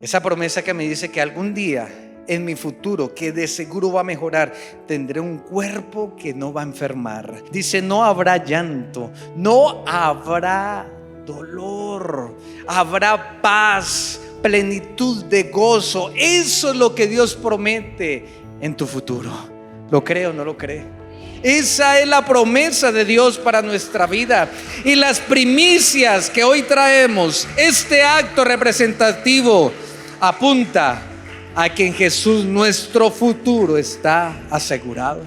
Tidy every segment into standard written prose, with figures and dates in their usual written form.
Esa promesa que me dice que algún día en mi futuro, que de seguro va a mejorar, tendré un cuerpo que no va a enfermar. Dice, no habrá llanto, no habrá dolor, habrá paz, plenitud de gozo. Eso es lo que Dios promete en tu futuro. ¿Lo cree o no lo cree? Esa es la promesa de Dios para nuestra vida. Y las primicias que hoy traemos, este acto representativo, apunta a que en Jesús nuestro futuro está asegurado.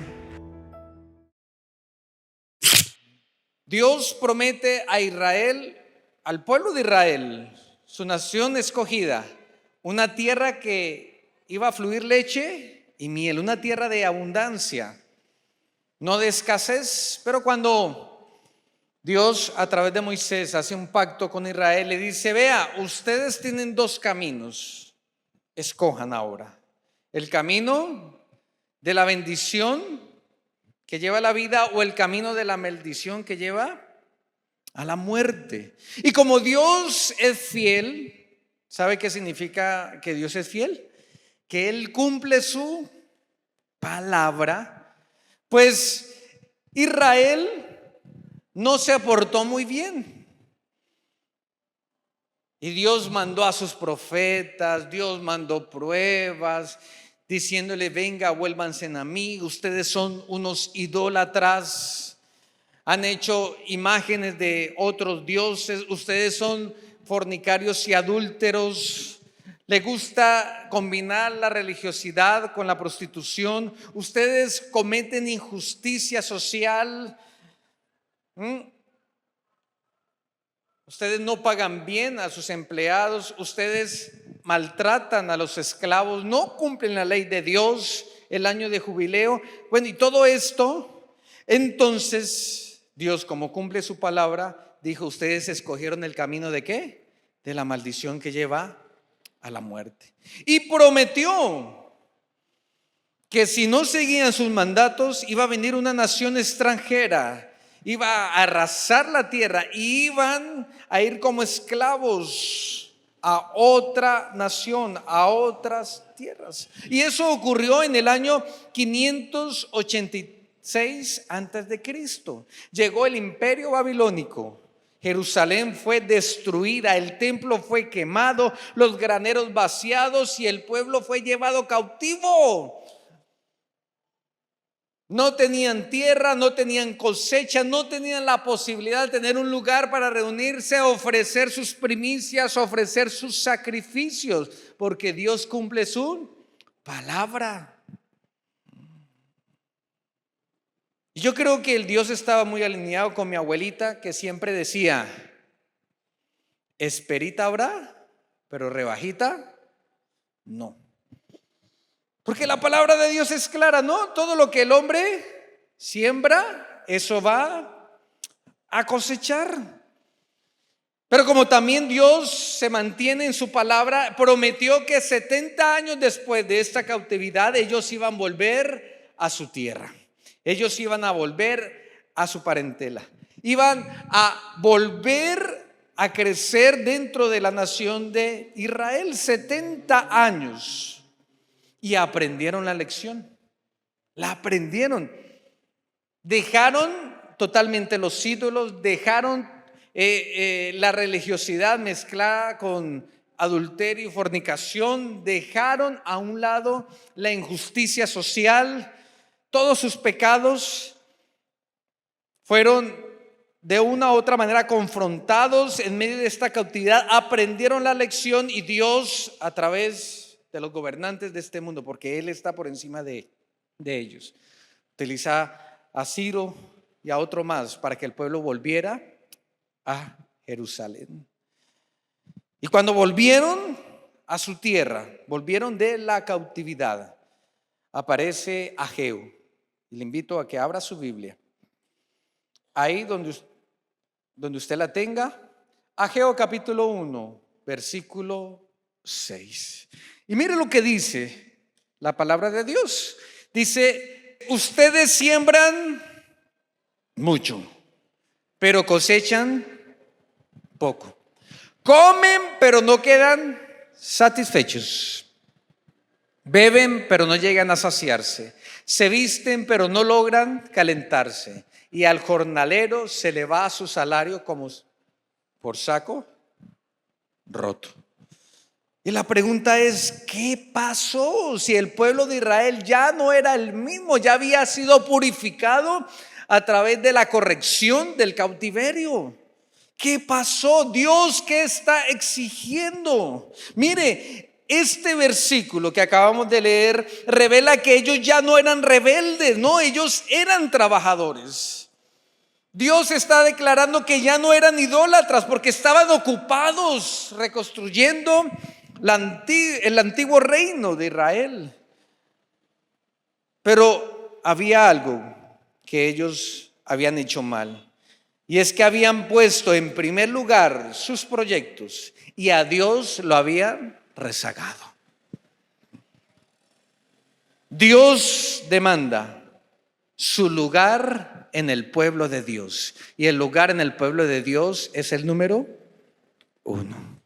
Dios promete a Israel, al pueblo de Israel, su nación escogida, una tierra que iba a fluir leche y miel, una tierra de abundancia, no de escasez. Pero cuando Dios a través de Moisés hace un pacto con Israel, le dice: vea, ustedes tienen dos caminos, escojan ahora. El camino de la bendición que lleva a la vida, o el camino de la maldición que lleva a la muerte. Y como Dios es fiel, ¿sabe qué significa que Dios es fiel? Que Él cumple su palabra. Pues Israel no se portó muy bien. Y Dios mandó a sus profetas, Dios mandó pruebas, diciéndole: venga, vuélvanse a mí, ustedes son unos idólatras, han hecho imágenes de otros dioses, ustedes son fornicarios y adúlteros, les gusta combinar la religiosidad con la prostitución, ustedes cometen injusticia social. Ustedes no pagan bien a sus empleados, ustedes maltratan a los esclavos, no cumplen la ley de Dios, el año de jubileo. Bueno, y todo esto, entonces Dios, como cumple su palabra, dijo: ustedes escogieron el camino ¿de qué? De la maldición que lleva a la muerte. Y prometió que si no seguían sus mandatos, iba a venir una nación extranjera, iba a arrasar la tierra y iban a ir como esclavos a otra nación, a otras tierras. Y eso ocurrió en el año 586 antes de Cristo. Llegó el imperio babilónico. Jerusalén fue destruida, el templo fue quemado, los graneros vaciados y el pueblo fue llevado cautivo. No tenían tierra, no tenían cosecha, no tenían la posibilidad de tener un lugar para reunirse, ofrecer sus primicias, ofrecer sus sacrificios, porque Dios cumple su palabra. Y yo creo que el Dios estaba muy alineado con mi abuelita, que siempre decía: esperita habrá, pero rebajita no. Porque la palabra de Dios es clara, ¿no? Todo lo que el hombre siembra, eso va a cosechar. Pero como también Dios se mantiene en su palabra, prometió que 70 años después de esta cautividad, ellos iban a volver a su tierra. Ellos iban a volver a su parentela. Iban a volver a crecer dentro de la nación de Israel. 70 años. Y aprendieron la lección. La aprendieron. Dejaron totalmente los ídolos, dejaron la religiosidad mezclada con adulterio y fornicación, dejaron a un lado la injusticia social. Todos sus pecados fueron de una u otra manera confrontados en medio de esta cautividad. Aprendieron la lección y Dios, a través de los gobernantes de este mundo, porque Él está por encima de ellos, utiliza a Ciro y a otro más para que el pueblo volviera a Jerusalén. Y cuando volvieron a su tierra, volvieron de la cautividad, aparece Ageo. Y le invito a que abra su Biblia ahí donde usted la tenga. Ageo capítulo 1 versículo 6. Y mire lo que dice la palabra de Dios. Dice: ustedes siembran mucho, pero cosechan poco. Comen, pero no quedan satisfechos. Beben, pero no llegan a saciarse. Se visten, pero no logran calentarse. Y al jornalero se le va su salario como por saco roto. Y la pregunta es, ¿qué pasó? Si el pueblo de Israel ya no era el mismo, ya había sido purificado a través de la corrección del cautiverio. ¿Qué pasó? Dios, ¿qué está exigiendo? Mire, este versículo que acabamos de leer revela que ellos ya no eran rebeldes, no, ellos eran trabajadores. Dios está declarando que ya no eran idólatras porque estaban ocupados reconstruyendo el antiguo reino de Israel. Pero había algo que ellos habían hecho mal, y es que habían puesto en primer lugar sus proyectos y a Dios lo habían rezagado. Dios demanda su lugar en el pueblo de Dios, y el lugar en el pueblo de Dios es el número 1.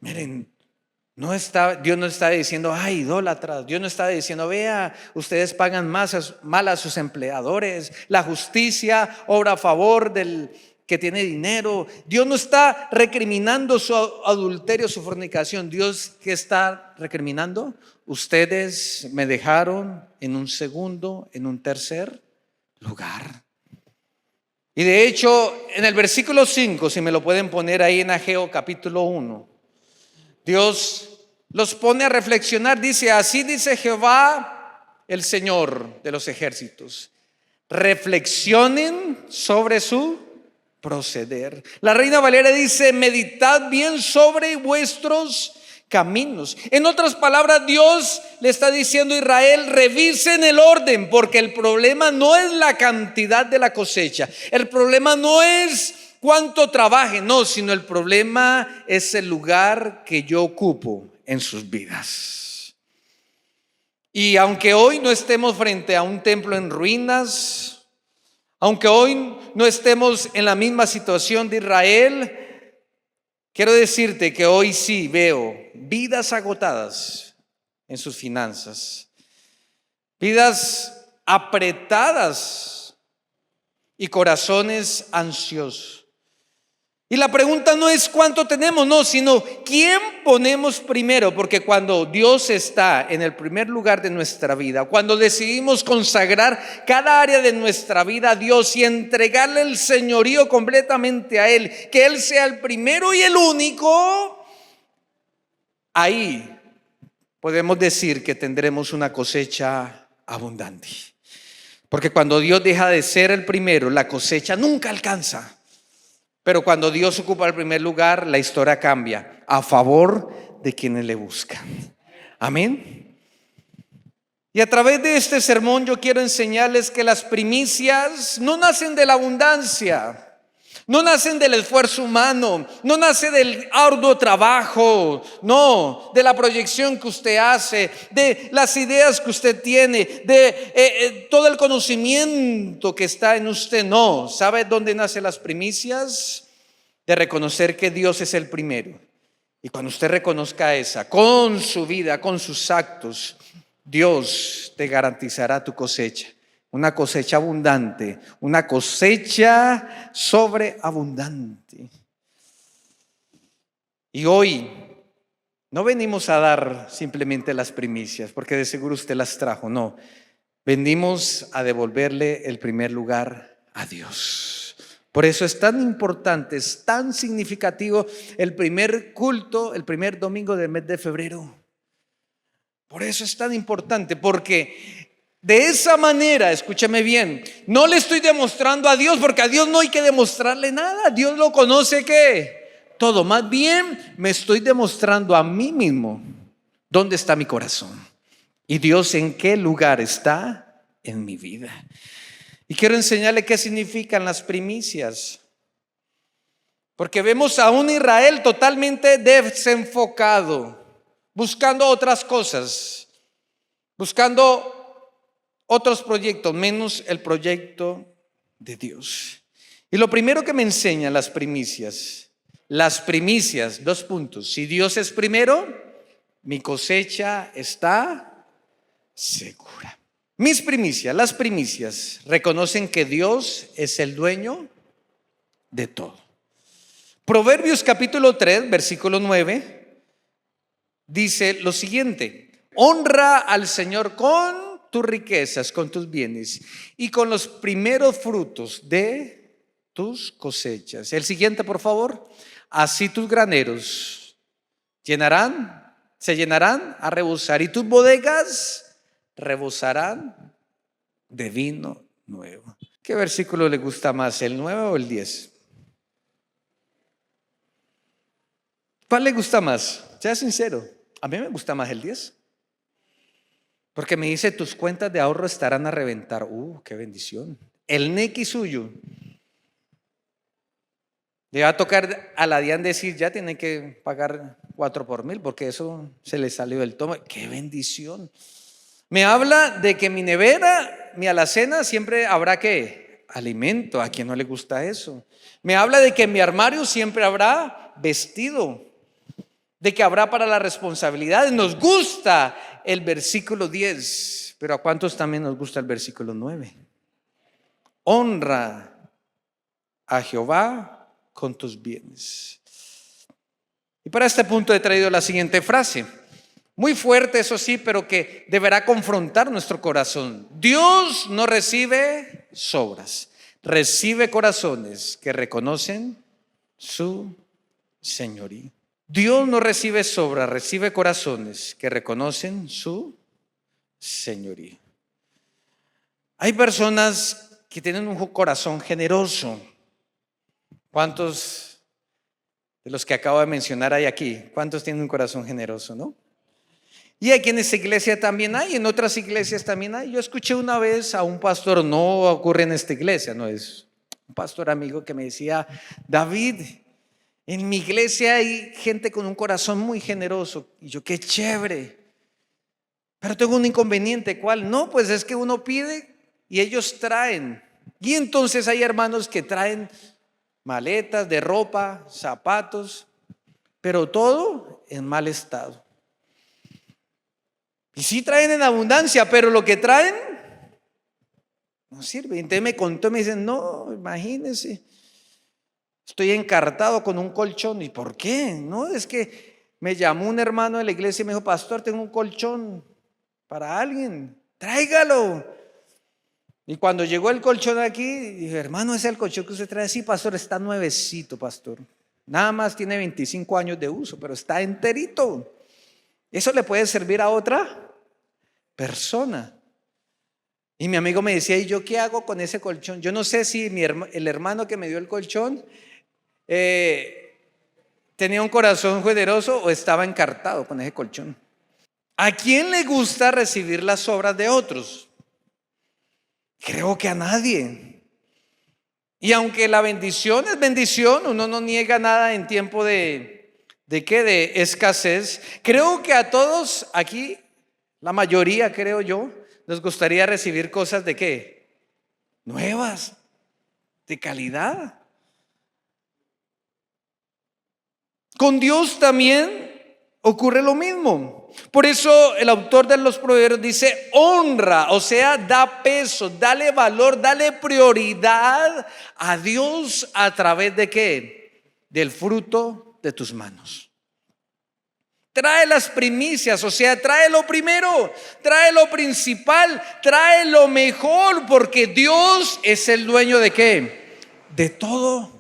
Miren, Dios no está diciendo, ay, idólatras. Dios no está diciendo, vea, ustedes pagan mal a sus empleadores. La justicia obra a favor del que tiene dinero. Dios no está recriminando su adulterio, su fornicación. Dios, ¿qué está recriminando? Ustedes me dejaron en un segundo, en un tercer lugar. Y de hecho, en el versículo 5, si me lo pueden poner ahí en Ageo capítulo 1, Dios los pone a reflexionar. Dice, así dice Jehová, el Señor de los ejércitos: reflexionen sobre su proceder. La Reina Valera dice, meditad bien sobre vuestros caminos. En otras palabras, Dios le está diciendo a Israel, revisen el orden, porque el problema no es la cantidad de la cosecha, el problema no es cuánto trabajen, no, sino el problema es el lugar que yo ocupo en sus vidas. Y aunque hoy no estemos frente a un templo en ruinas, aunque hoy no estemos en la misma situación de Israel, quiero decirte que hoy sí veo vidas agotadas en sus finanzas, vidas apretadas y corazones ansiosos. Y la pregunta no es cuánto tenemos, no, sino quién ponemos primero. Porque cuando Dios está en el primer lugar de nuestra vida, cuando decidimos consagrar cada área de nuestra vida a Dios y entregarle el señorío completamente a Él, que Él sea el primero y el único, ahí podemos decir que tendremos una cosecha abundante. Porque cuando Dios deja de ser el primero, la cosecha nunca alcanza. Pero cuando Dios ocupa el primer lugar, la historia cambia a favor de quienes le buscan. Amén. Y a través de este sermón yo quiero enseñarles que las primicias no nacen de la abundancia, no nacen del esfuerzo humano, no nace del arduo trabajo, no, de la proyección que usted hace, de las ideas que usted tiene, de todo el conocimiento que está en usted. No, ¿sabe dónde nacen las primicias? De reconocer que Dios es el primero. Y cuando usted reconozca esa, con su vida, con sus actos, Dios te garantizará tu cosecha. Una cosecha abundante, una cosecha sobreabundante. Y hoy no venimos a dar simplemente las primicias, porque de seguro usted las trajo, no. Venimos a devolverle el primer lugar a Dios. Por eso es tan importante, es tan significativo el primer culto, el primer domingo del mes de febrero. Por eso es tan importante, porque de esa manera, escúchame bien, no le estoy demostrando a Dios, porque a Dios no hay que demostrarle nada. Dios lo conoce que todo. Más bien me estoy demostrando a mí mismo dónde está mi corazón y Dios en qué lugar está en mi vida. Y quiero enseñarle qué significan las primicias, porque vemos a un Israel totalmente desenfocado, buscando otras cosas, buscando otros proyectos, menos el proyecto de Dios. Y lo primero que me enseñan las primicias Las primicias, 2 puntos. Si Dios es primero, mi cosecha está segura. Mis primicias, las primicias, reconocen que Dios es el dueño de todo. Proverbios capítulo 3, versículo 9, dice lo siguiente: honra al Señor con tus riquezas, con tus bienes y con los primeros frutos de tus cosechas. El siguiente, por favor. Así tus graneros se llenarán a rebosar y tus bodegas rebosarán de vino nuevo. ¿Qué versículo le gusta más, el 9 o el 10? ¿Cuál le gusta más? Sea sincero. A mí me gusta más el 10. Porque me dice, tus cuentas de ahorro estarán a reventar. Qué bendición. El nequi suyo. Le va a tocar a la DIAN decir, ya tiene que pagar 4 por 1000, porque eso se le salió del tomo. ¡Qué bendición! Me habla de que mi nevera, mi alacena, siempre habrá ¿qué? Alimento. ¿A quien no le gusta eso? Me habla de que en mi armario siempre habrá vestido, de que habrá para las responsabilidades. Nos gusta el versículo 10, pero ¿a cuántos también nos gusta el versículo 9? Honra a Jehová con tus bienes. Y para este punto he traído la siguiente frase, muy fuerte, eso sí, pero que deberá confrontar nuestro corazón. Dios no recibe sobras, recibe corazones que reconocen su señorío. Dios no recibe sobras, recibe corazones que reconocen su señorío. Hay personas que tienen un corazón generoso. ¿Cuántos de los que acabo de mencionar hay aquí? ¿Cuántos tienen un corazón generoso, no? Y aquí en esta iglesia también hay, en otras iglesias también hay. Yo escuché una vez a un pastor, no ocurre en esta iglesia, no es un pastor amigo que me decía, David, en mi iglesia hay gente con un corazón muy generoso. Y yo, qué chévere. Pero tengo un inconveniente, ¿cuál? No, pues es que uno pide y ellos traen. Y entonces hay hermanos que traen maletas de ropa, zapatos, pero todo en mal estado. Y sí traen en abundancia, pero lo que traen no sirve. Entonces me contó, me dicen, no, imagínense, estoy encartado con un colchón. ¿Y por qué? No, es que me llamó un hermano de la iglesia y me dijo, pastor, tengo un colchón para alguien, tráigalo. Y cuando llegó el colchón aquí, dije, hermano, ¿ese es el colchón que usted trae? Sí, pastor, está nuevecito, pastor. Nada más tiene 25 años de uso, pero está enterito. Eso le puede servir a otra persona. Y mi amigo me decía, ¿y yo qué hago con ese colchón? Yo no sé si el hermano que me dio el colchón tenía un corazón generoso o estaba encartado con ese colchón. ¿A quién le gusta recibir las obras de otros? Creo que a nadie. Y aunque la bendición es bendición, uno no niega nada en tiempo de escasez. Creo que a todos aquí, la mayoría creo yo, nos gustaría recibir cosas de ¿qué? Nuevas, de calidad. Con Dios también ocurre lo mismo. Por eso el autor de los Proverbios dice, honra, o sea, da peso, dale valor, dale prioridad a Dios a través de ¿qué? Del fruto de tus manos. Trae las primicias, o sea, trae lo primero, trae lo principal, trae lo mejor, porque Dios es el dueño de ¿qué? De todo.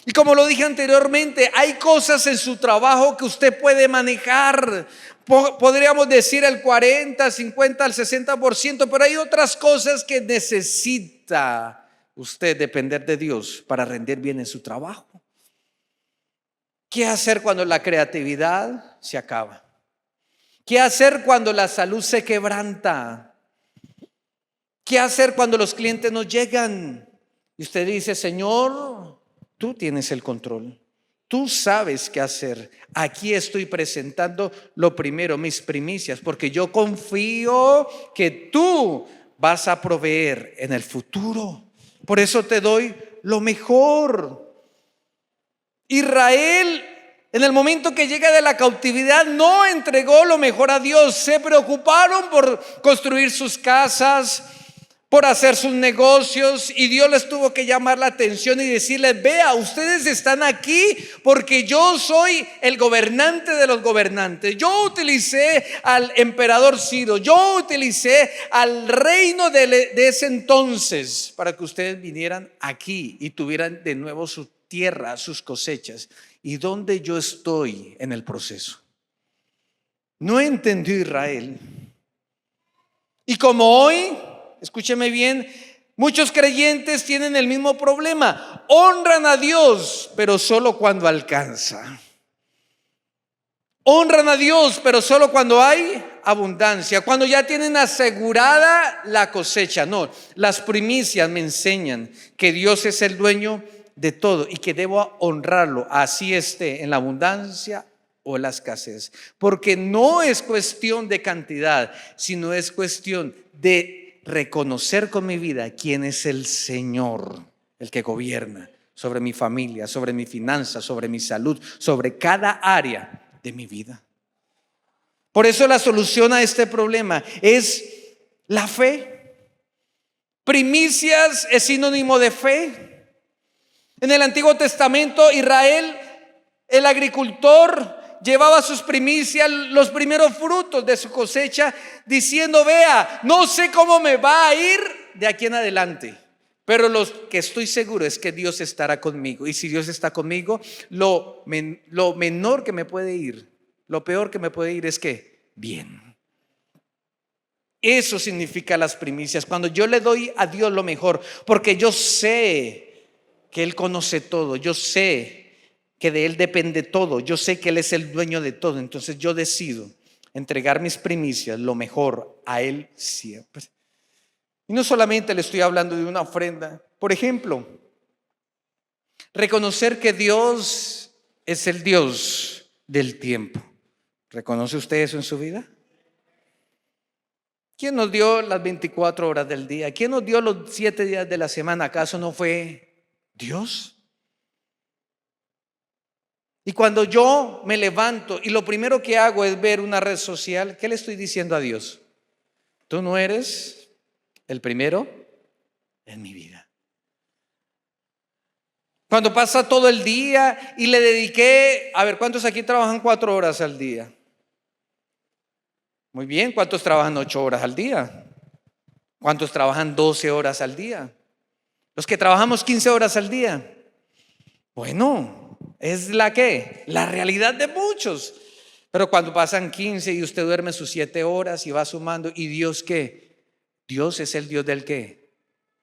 Y como lo dije anteriormente, hay cosas en su trabajo que usted puede manejar. Podríamos decir el 40, 50, el 60%, pero hay otras cosas que necesita usted depender de Dios para rendir bien en su trabajo. ¿Qué hacer cuando la creatividad se acaba? ¿Qué hacer cuando la salud se quebranta? ¿Qué hacer cuando los clientes no llegan? Y usted dice, Señor, tú tienes el control. Tú sabes qué hacer. Aquí estoy presentando lo primero, mis primicias, porque yo confío que tú vas a proveer en el futuro. Por eso te doy lo mejor. Israel, en el momento que llega de la cautividad, no entregó lo mejor a Dios. Se preocuparon por construir sus casas, por hacer sus negocios, y Dios les tuvo que llamar la atención y decirles: vea, ustedes están aquí porque yo soy el gobernante de los gobernantes. Yo utilicé al emperador Ciro, yo utilicé al reino de ese entonces para que ustedes vinieran aquí y tuvieran de nuevo su tierra, sus cosechas. ¿Y dónde yo estoy en el proceso? No entendió Israel. Y como hoy, escúcheme bien, muchos creyentes tienen el mismo problema. Honran a Dios, pero solo cuando alcanza. Honran a Dios, pero solo cuando hay abundancia, cuando ya tienen asegurada la cosecha. No, las primicias me enseñan que Dios es el dueño de todo y que debo honrarlo, así esté en la abundancia o en la escasez. Porque no es cuestión de cantidad, sino es cuestión de reconocer con mi vida quién es el Señor, el que gobierna sobre mi familia, sobre mi finanza, sobre mi salud, sobre cada área de mi vida. Por eso la solución a este problema es la fe. Primicias es sinónimo de fe. En el Antiguo Testamento, Israel, el agricultor, llevaba sus primicias, los primeros frutos de su cosecha, diciendo: vea, no sé cómo me va a ir de aquí en adelante, pero lo que estoy seguro es que Dios estará conmigo. Y si Dios está conmigo, lo menor que me puede ir, lo peor que me puede ir es que bien. Eso significa las primicias, cuando yo le doy a Dios lo mejor, porque yo sé que Él conoce todo, yo sé que de Él depende todo, yo sé que Él es el dueño de todo. Entonces yo decido entregar mis primicias, lo mejor, a Él siempre. Y no solamente le estoy hablando de una ofrenda. Por ejemplo, reconocer que Dios es el Dios del tiempo. ¿Reconoce usted eso en su vida? ¿Quién nos dio las 24 horas del día? ¿Quién nos dio los 7 días de la semana? ¿Acaso no fue Dios? Y cuando yo me levanto y lo primero que hago es ver una red social, ¿qué le estoy diciendo a Dios? Tú no eres el primero en mi vida. Cuando pasa todo el día y le dediqué, a ver, ¿cuántos aquí trabajan 4 horas al día? Muy bien, ¿cuántos trabajan 8 horas al día? ¿Cuántos trabajan 12 horas al día? Los que trabajamos 15 horas al día. Bueno, es la realidad de muchos. Pero cuando pasan 15 y usted duerme sus 7 horas y va sumando, ¿y Dios qué? Dios es el Dios del ¿qué?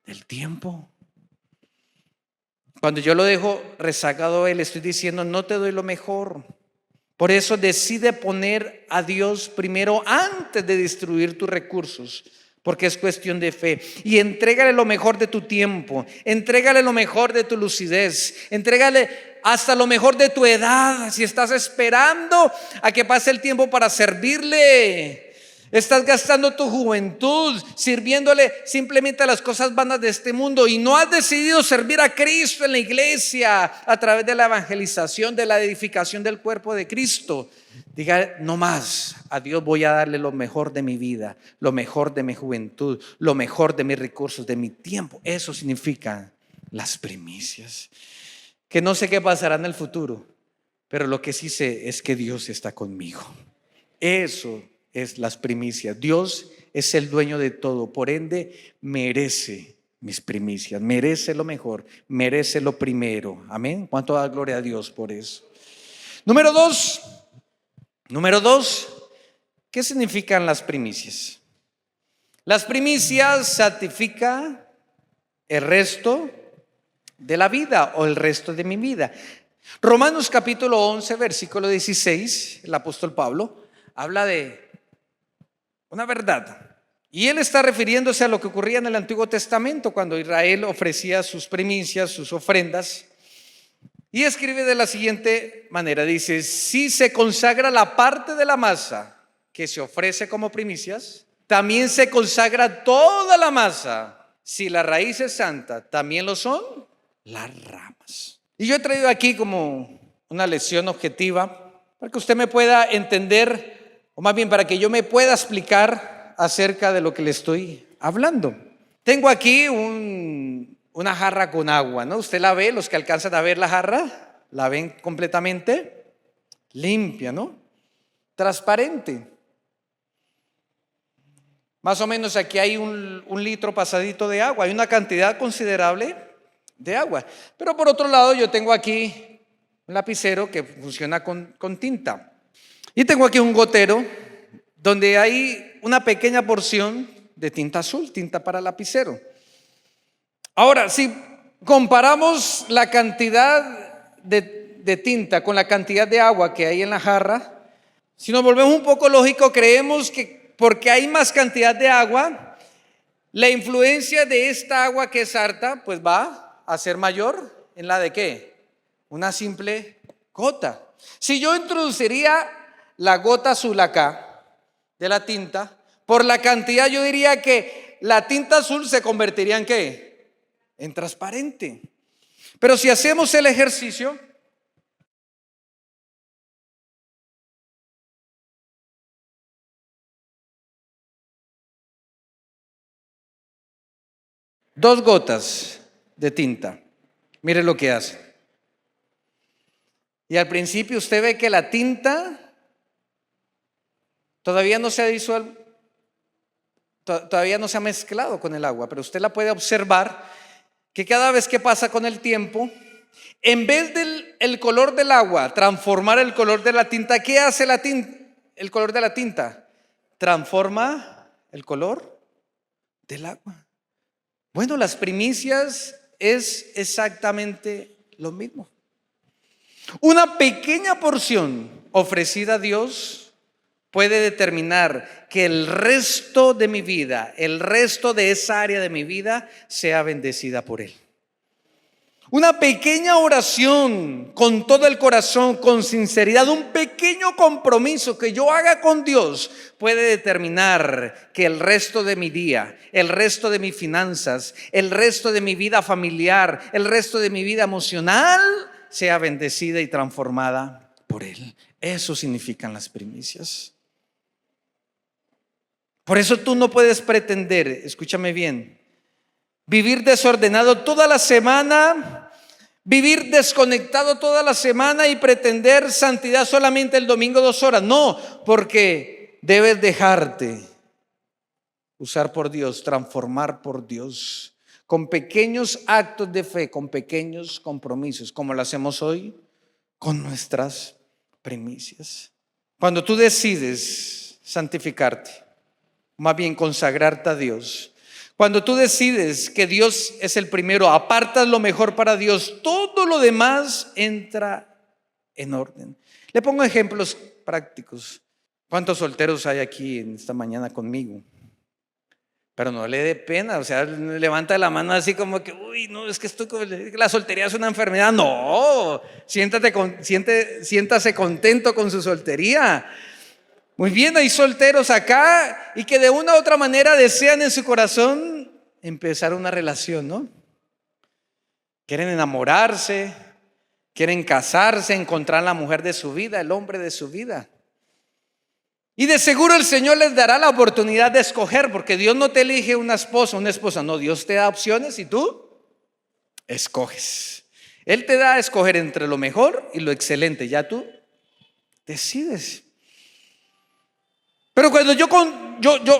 Del tiempo. Cuando yo lo dejo rezagado a Él, estoy diciendo: no te doy lo mejor. Por eso decide poner a Dios primero antes de distribuir tus recursos, porque es cuestión de fe. Y entrégale lo mejor de tu tiempo, entrégale lo mejor de tu lucidez, entrégale hasta lo mejor de tu edad. Si estás esperando a que pase el tiempo para servirle, estás gastando tu juventud sirviéndole simplemente a las cosas vanas de este mundo y no has decidido servir a Cristo en la iglesia a través de la evangelización, de la edificación del cuerpo de Cristo. Diga: no más, a Dios voy a darle lo mejor de mi vida, lo mejor de mi juventud, lo mejor de mis recursos, de mi tiempo. Eso significa las primicias. Que no sé qué pasará en el futuro, pero lo que sí sé es que Dios está conmigo. Eso es las primicias. Dios es el dueño de todo, por ende merece mis primicias, merece lo mejor, merece lo primero. Amén. ¿Cuánto da gloria a Dios por eso? Número dos, ¿qué significan las primicias? Las primicias santifican el resto de la vida o el resto de mi vida. Romanos capítulo 11, versículo 16, el apóstol Pablo habla de una verdad. Y él está refiriéndose a lo que ocurría en el Antiguo Testamento cuando Israel ofrecía sus primicias, sus ofrendas. Y escribe de la siguiente manera, dice: si se consagra la parte de la masa que se ofrece como primicias, también se consagra toda la masa. Si la raíz es santa, también lo son las ramas. Y yo he traído aquí como una lección objetiva para que usted me pueda entender, o más bien para que yo me pueda explicar acerca de lo que le estoy hablando. Tengo aquí una jarra con agua, ¿no? Usted la ve, los que alcanzan a ver la jarra, la ven completamente limpia, ¿no? Transparente. Más o menos aquí hay un litro pasadito de agua, hay una cantidad considerable de agua. Pero por otro lado yo tengo aquí un lapicero que funciona con tinta. Y tengo aquí un gotero donde hay una pequeña porción de tinta azul, tinta para lapicero. Ahora, si comparamos la cantidad de tinta con la cantidad de agua que hay en la jarra, si nos volvemos un poco lógicos, creemos que porque hay más cantidad de agua, la influencia de esta agua que es harta, pues va a ser mayor en la de ¿qué? Una simple gota. Si yo introduciría la gota azul acá de la tinta, por la cantidad yo diría que la tinta azul se convertiría en ¿qué? En transparente. Pero si hacemos el ejercicio, dos gotas de tinta, mire lo que hace. Y al principio usted ve que la tinta todavía no se ha disuelto, todavía no se ha mezclado con el agua, pero usted la puede observar que cada vez que pasa con el tiempo, en vez del color del agua transformar el color de la tinta, ¿qué hace la tinta? El color de la tinta transforma el color del agua. Bueno, las primicias es exactamente lo mismo. Una pequeña porción ofrecida a Dios puede determinar que el resto de mi vida, el resto de esa área de mi vida sea bendecida por Él. Una pequeña oración con todo el corazón, con sinceridad, un pequeño compromiso que yo haga con Dios puede determinar que el resto de mi día, el resto de mis finanzas, el resto de mi vida familiar, el resto de mi vida emocional sea bendecida y transformada por Él. Eso significan las primicias. Por eso tú no puedes pretender, escúchame bien, vivir desordenado toda la semana, vivir desconectado toda la semana y pretender santidad solamente el domingo 2 horas. No, porque debes dejarte usar por Dios, transformar por Dios, con pequeños actos de fe, con pequeños compromisos, como lo hacemos hoy con nuestras primicias. Cuando tú decides santificarte, más bien consagrarte a Dios, cuando tú decides que Dios es el primero, apartas lo mejor para Dios, todo lo demás entra en orden. Le pongo ejemplos prácticos. ¿Cuántos solteros hay aquí en esta mañana conmigo? Pero no le dé pena, o sea, levanta la mano así como que, uy, no, es que la soltería es una enfermedad. No, siéntase contento con su soltería. Muy bien, hay solteros acá y que de una u otra manera desean en su corazón empezar una relación, ¿no? Quieren enamorarse, quieren casarse, encontrar la mujer de su vida, el hombre de su vida. Y de seguro el Señor les dará la oportunidad de escoger, porque Dios no te elige una esposa, no, Dios te da opciones y tú escoges. Él te da a escoger entre lo mejor y lo excelente, ya tú decides. Pero cuando yo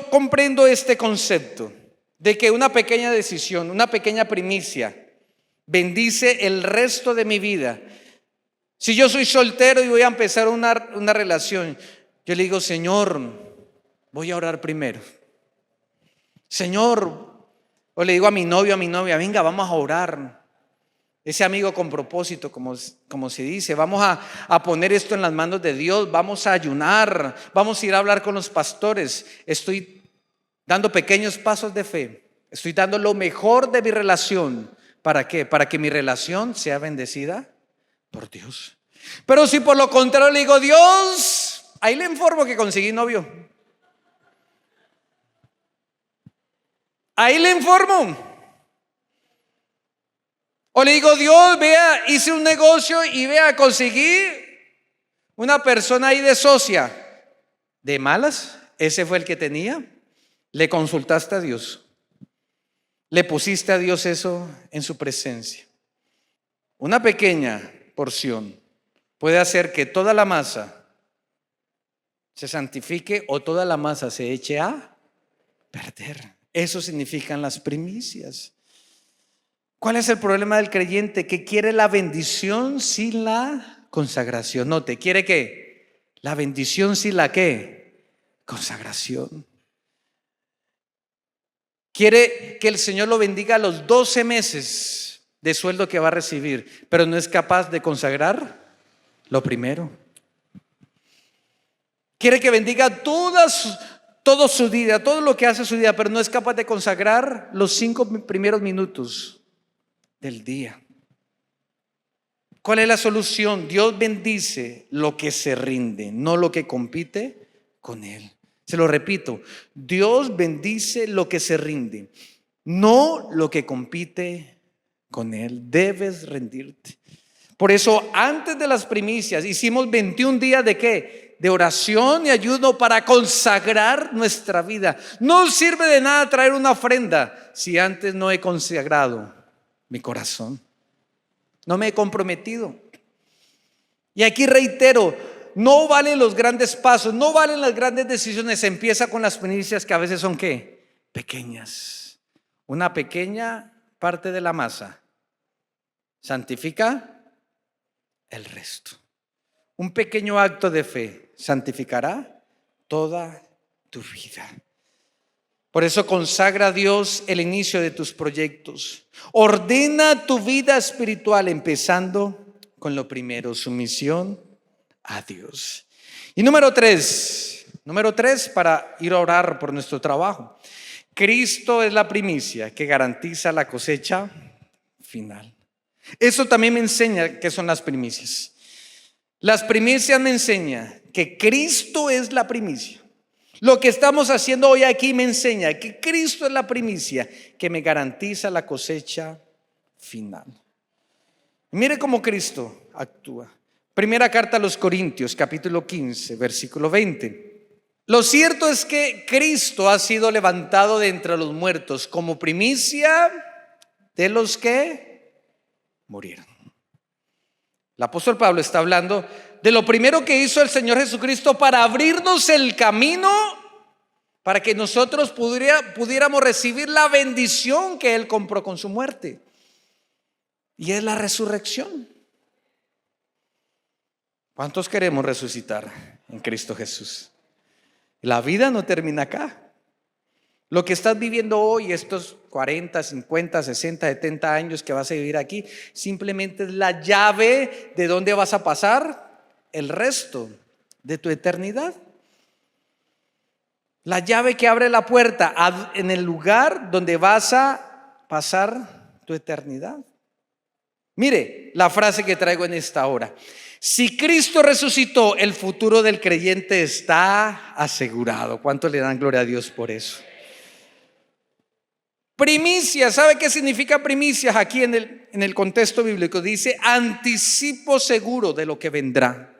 comprendo este concepto de que una pequeña decisión, una pequeña primicia bendice el resto de mi vida. Si yo soy soltero y voy a empezar una relación, yo le digo, Señor, voy a orar primero. Señor, o le digo a mi novio, a mi novia, venga, vamos a orar. Ese amigo con propósito, como se dice, vamos a poner esto en las manos de Dios, vamos a ayunar, vamos a ir a hablar con los pastores. Estoy dando pequeños pasos de fe, estoy dando lo mejor de mi relación. ¿Para qué? Para que mi relación sea bendecida por Dios. Pero si por lo contrario le digo, Dios, ahí le informo que conseguí novio. Ahí le informo. O le digo, Dios, vea, hice un negocio y vea, conseguí una persona ahí de socia. ¿De malas? ¿Ese fue el que tenía? ¿Le consultaste a Dios? ¿Le pusiste a Dios eso en su presencia? Una pequeña porción puede hacer que toda la masa se santifique o toda la masa se eche a perder. Eso significan las primicias. ¿Cuál es el problema del creyente? Que quiere la bendición sin la consagración. Note, ¿quiere qué? La bendición sin la qué? Consagración. Quiere que el Señor lo bendiga los 12 meses de sueldo que va a recibir, pero no es capaz de consagrar lo primero. Quiere que bendiga todo su vida, todo lo que hace su vida, pero no es capaz de consagrar los 5 primeros minutos del día. ¿Cuál es la solución? Dios bendice lo que se rinde, no lo que compite con Él. Se lo repito, Dios bendice lo que se rinde, no lo que compite con Él. Debes rendirte. Por eso, antes de las primicias, hicimos 21 días de ¿qué? De oración y ayuno para consagrar nuestra vida. No sirve de nada traer una ofrenda si antes no he consagrado mi corazón. No me he comprometido. Y aquí reitero, no valen los grandes pasos, no valen las grandes decisiones. Se empieza con las primicias que a veces son ¿qué? Pequeñas. Una pequeña parte de la masa santifica el resto. Un pequeño acto de fe santificará toda tu vida. Por eso consagra a Dios el inicio de tus proyectos. Ordena tu vida espiritual empezando con lo primero, sumisión a Dios. Y número tres para ir a orar por nuestro trabajo. Cristo es la primicia que garantiza la cosecha final. Eso también me enseña qué son las primicias. Las primicias me enseñan que Cristo es la primicia. Lo que estamos haciendo hoy aquí me enseña que Cristo es la primicia que me garantiza la cosecha final. Mire cómo Cristo actúa. Primera carta a los Corintios, capítulo 15, versículo 20. Lo cierto es que Cristo ha sido levantado de entre los muertos como primicia de los que murieron. El apóstol Pablo está hablando de lo primero que hizo el Señor Jesucristo para abrirnos el camino para que nosotros pudiéramos recibir la bendición que Él compró con su muerte. Y es la resurrección. ¿Cuántos queremos resucitar en Cristo Jesús? La vida no termina acá. Lo que estás viviendo hoy, estos 40, 50, 60, 70 años que vas a vivir aquí, simplemente es la llave de dónde vas a pasar el resto de tu eternidad. La llave que abre la puerta en el lugar donde vas a pasar tu eternidad. Mire la frase que traigo en esta hora. Si Cristo resucitó, el futuro del creyente está asegurado. ¿Cuánto le dan gloria a Dios por eso? Primicia, ¿sabe qué significa primicias aquí en el contexto bíblico? Dice anticipo seguro de lo que vendrá.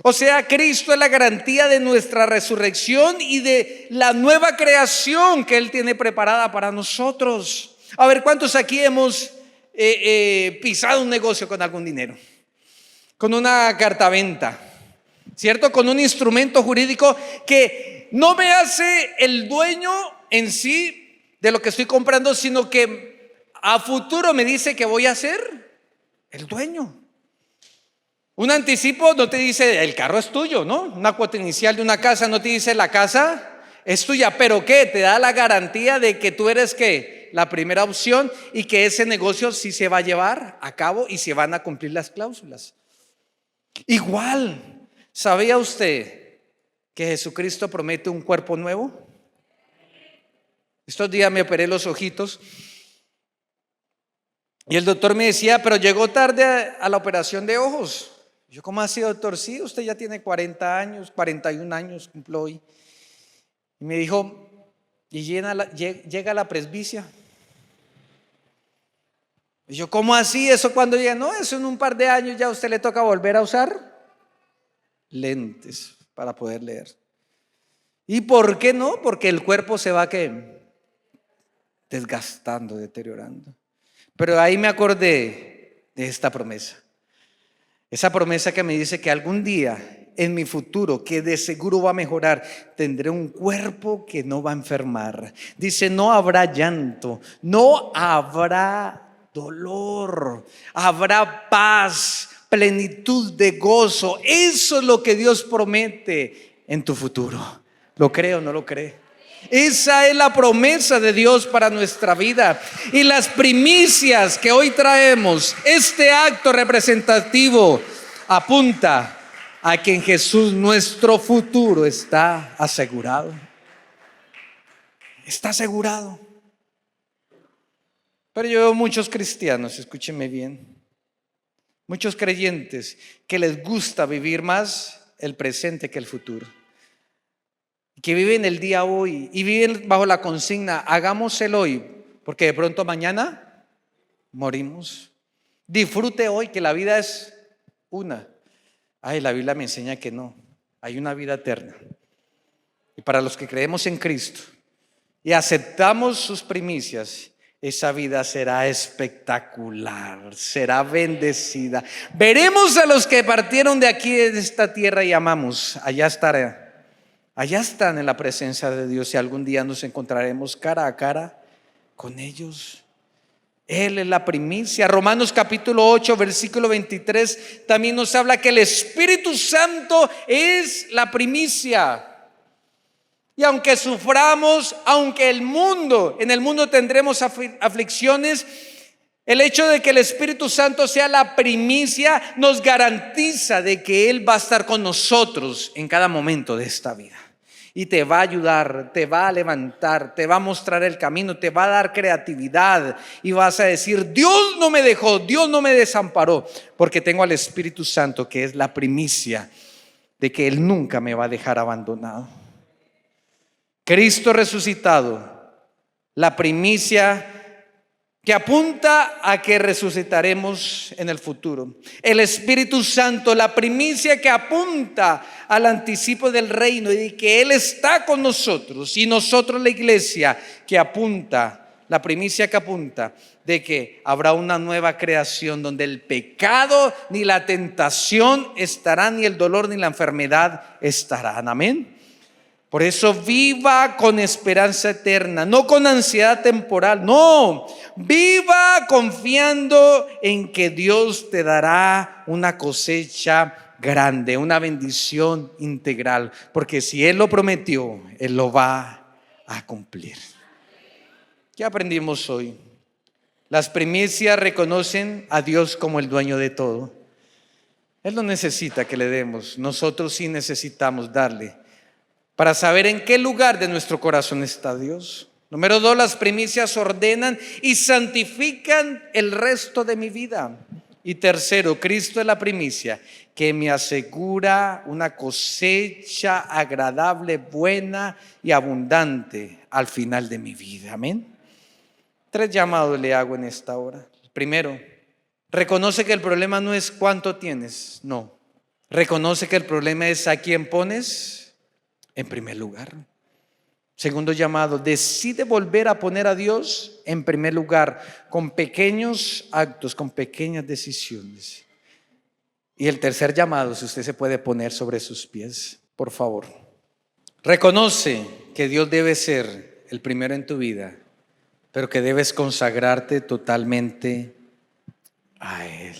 O sea, Cristo es la garantía de nuestra resurrección y de la nueva creación que Él tiene preparada para nosotros. A ver, ¿cuántos aquí hemos pisado un negocio con algún dinero? Con una cartaventa, ¿cierto? Con un instrumento jurídico que no me hace el dueño en sí de lo que estoy comprando, sino que a futuro me dice que voy a ser el dueño. Un anticipo no te dice el carro es tuyo, ¿no? Una cuota inicial de una casa no te dice la casa es tuya, pero ¿qué? Te da la garantía de que tú eres ¿qué? La primera opción y que ese negocio sí se va a llevar a cabo y se van a cumplir las cláusulas. Igual, ¿sabía usted que Jesucristo promete un cuerpo nuevo? Estos días me operé los ojitos y el doctor me decía, pero llegó tarde a la operación de ojos. Yo, ¿cómo así, doctor? Sí, usted ya tiene 40 años, 41 años, cumplo hoy. Y me dijo, y llega la presbicia. Y yo, ¿cómo así? ¿Eso cuando llega? No, eso en un par de años ya a usted le toca volver a usar lentes para poder leer. ¿Y por qué no? Porque el cuerpo se va desgastando, deteriorando. Pero ahí me acordé de esta promesa. Esa promesa que me dice que algún día en mi futuro, que de seguro va a mejorar, tendré un cuerpo que no va a enfermar. Dice, no habrá llanto, no habrá dolor, habrá paz, plenitud de gozo. Eso es lo que Dios promete en tu futuro. ¿Lo cree o no lo cree? Esa es la promesa de Dios para nuestra vida. Y las primicias que hoy traemos, este acto representativo, apunta a que en Jesús nuestro futuro está asegurado. Está asegurado. Pero yo veo muchos cristianos, escúchenme bien, muchos creyentes que les gusta vivir más el presente que el futuro, que viven el día hoy y viven bajo la consigna, hagamos el hoy, porque de pronto mañana morimos. Disfrute hoy, que la vida es una. Ay, la Biblia me enseña que no, hay una vida eterna. Y para los que creemos en Cristo y aceptamos sus primicias, esa vida será espectacular, será bendecida. Veremos a los que partieron de aquí, de esta tierra, y amamos. Allá estará, allá están en la presencia de Dios, y algún día nos encontraremos cara a cara con ellos. Él es la primicia. Romanos capítulo 8 versículo 23 también nos habla que el Espíritu Santo es la primicia. Y aunque suframos, aunque en el mundo tendremos aflicciones, el hecho de que el Espíritu Santo sea la primicia nos garantiza de que Él va a estar con nosotros en cada momento de esta vida. Y te va a ayudar, te va a levantar, te va a mostrar el camino, te va a dar creatividad. Y vas a decir, Dios no me dejó, Dios no me desamparó, porque tengo al Espíritu Santo, que es la primicia de que Él nunca me va a dejar abandonado. Cristo resucitado, la primicia que apunta a que resucitaremos en el futuro. El Espíritu Santo, la primicia que apunta al anticipo del reino y de que Él está con nosotros. Y nosotros, la iglesia, que apunta, la primicia que apunta de que habrá una nueva creación donde el pecado ni la tentación estarán, ni el dolor ni la enfermedad estarán. Amén. Por eso viva con esperanza eterna, no con ansiedad temporal, no, viva confiando en que Dios te dará una cosecha grande, una bendición integral, porque si Él lo prometió, Él lo va a cumplir. ¿Qué aprendimos hoy? Las primicias reconocen a Dios como el dueño de todo. Él no necesita que le demos, nosotros sí necesitamos darle, para saber en qué lugar de nuestro corazón está Dios. Número 2, las primicias ordenan y santifican el resto de mi vida. Y tercero, Cristo es la primicia que me asegura una cosecha agradable, buena y abundante al final de mi vida. Amén. 3 llamados le hago en esta hora. Primero, reconoce que el problema no es cuánto tienes, no. Reconoce que el problema es a quién pones en primer lugar. Segundo llamado, decide volver a poner a Dios en primer lugar con pequeños actos, con pequeñas decisiones. Y el tercer llamado, si usted se puede poner sobre sus pies, por favor. Reconoce que Dios debe ser el primero en tu vida, pero que debes consagrarte totalmente a Él.